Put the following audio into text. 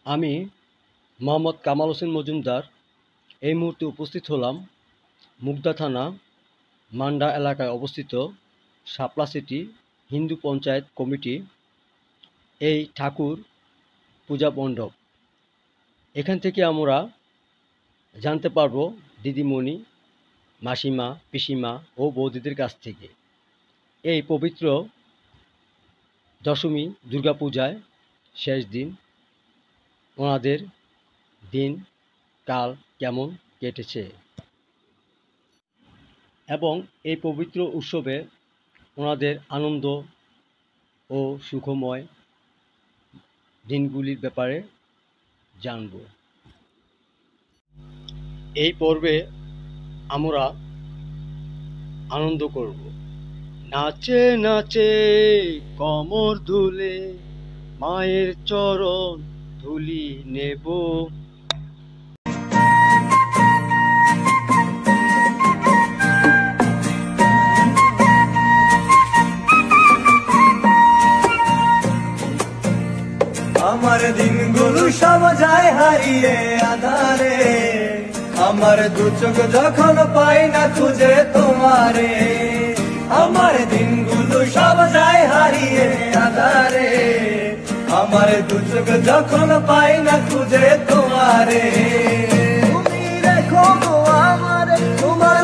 আমি মোহাম্মদ কামাল হোসেন মজুমদার এই মুহূর্তে উপস্থিত হলাম মুগদা থানা মান্ডা এলাকায় অবস্থিত শাপলা সিটি হিন্দু পঞ্চায়েত কমিটি এই ঠাকুর পূজা মণ্ডপ। এখান থেকে আমরা জানতে পারবো দিদিমণি, মাসিমা, পিসিমা ও বৌদিদের কাছ থেকে এই পবিত্র দশমী দুর্গাপূজায় শেষ দিন ওনাদের দিন কাল কেমন কেটেছে এবং এই পবিত্র উৎসবে ওনাদের আনন্দ ও সুখময় দিনগুলির ব্যাপারে জানব। এই পর্বে আমরা আনন্দ করব। নাচে নাচে কমর দুলে মায়ের চরণ ধুলি নেব। আমার দিনগুলো সব যায় হারিয়ে আধারে, আমার দু চোখ যখন পাই না খুঁজে তোমারে। আমার দিনগুলো সব যায় হারিয়ে আধারে, আমার দু চোখ যখন পাই না খুঁজে তোমারে। তুমি রেখো গো আমারে তোমার